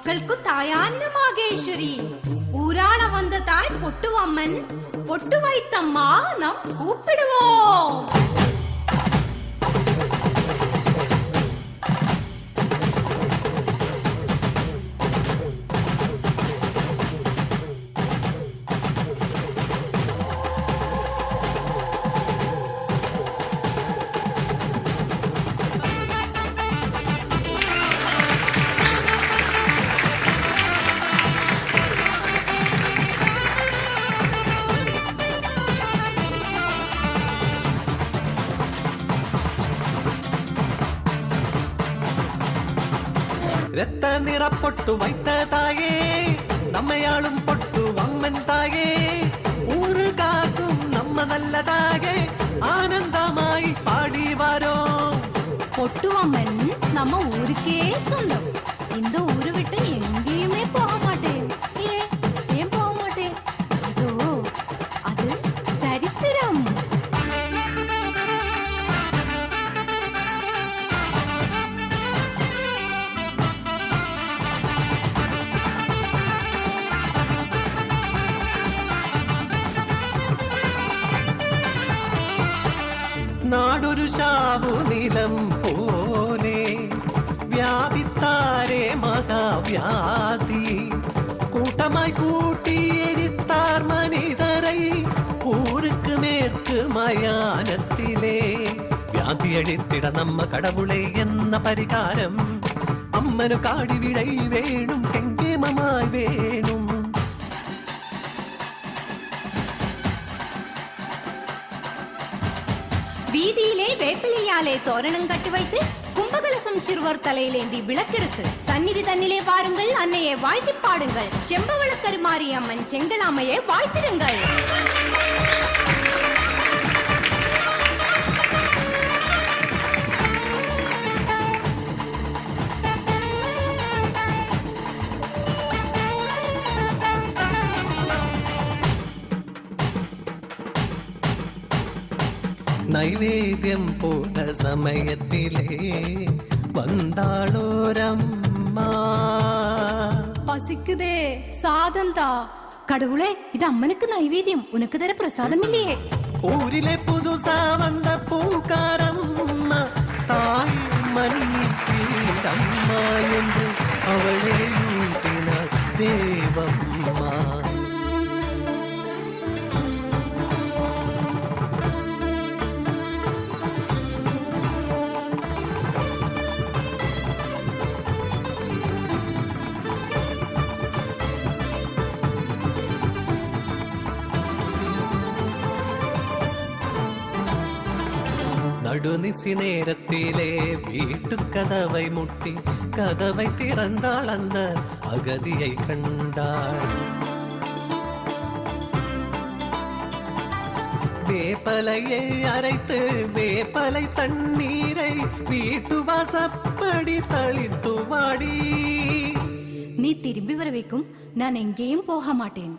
மக்களுக்கு தாயான மாகேஸ்வரி ஊராள வந்த தாய் பொட்டு அம்மன் பொட்டு வைத்தம்மா நாம் கூப்பிடுவோம். ரத்த நிற பொட்டு வைத்த தாயே, நம்மையாளும் பொட்டு அம்மன் தாயே, ஊரு காக்கும் நம்ம நல்ல தாயே, ஆனந்தமாய் பாடி வரோம். பொட்டு அம்மன் நம்ம ஊருக்கே சொந்தம். இந்த ஊரு விட்டு எங்கேயுமே போக மாட்டேன். ஏன் போக மாட்டேன்? அதோ அது சரித்திரம். നാടൊരു ശാവുനിലം പോലെ വ്യാപിത്താരേ മഹാവ്യാധി കൂട്ടമായി കൂട്ടിയെരിത്താർ മനിതரை ஊருக்கு மேற்கு மயானத்திலே വ്യാധി അടിത്തിട നമ്മ കടവുളെ എന്ന പരിഹാരം അമ്മനു കാടി വിടൈ വേണം കെങ്കേമമായി വേണം. வீதியிலே வேப்பிலையாலே தோரணம் கட்டி வைத்து கும்பகலசம் சிறுவர் தலையிலேந்தி விளக்கெடுத்து சந்நிதி தன்னிலே வாருங்கள், அன்னையை வாழ்த்தி பாடுங்கள், செம்பவள கருமாரி அம்மன் செங்கலாமையை வாழ்த்திடுங்கள். നൈവേദ്യം പോല സമയത്തിലേ വந்தாളോരമ്മ. பசிக்குதே, சாதம் தா. கடவுளே, இது அம்மனுக்கு நைவேத்தியம், உனக்கு தர பிரசாதம் இல்லையே. ஊரிலே புதுசா வந்த பூக்காரம்ம தாய் மன்னிச்சீரம்மா என்று அவளே ஊட்டினாள் தேவம்மா. நடுநிசி நேரத்திலே வீட்டு கதவை முட்டி கதவை திறந்தாள், அந்த அகதியை கண்டாள். வேப்பலையை அரைத்து வேப்பலை தண்ணீரை வீட்டு வாசப்படி தளித்து வாடி. நீ திரும்பி வர வைக்கும் நான் எங்கேயும் போக மாட்டேன்.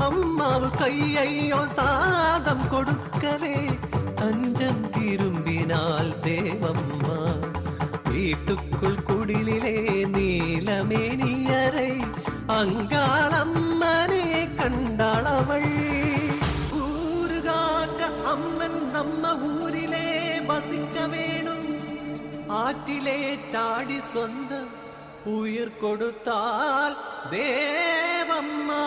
அம்மாவு கையையோ சாதம் கொடுக்கவே அஞ்சம் திரும்பினாள் தேவம்மா. வீட்டுக்குள் குடிலே நீலமேனியரை அங்காளம்மனே கண்டாள் அவள். ஊருகாக்க அம்மன் நம்ம ஊரிலே வசிக்க வேணும், ஆற்றிலே சாடி சொந்தம் உயிர் கொடுத்தாள் தேவம்மா.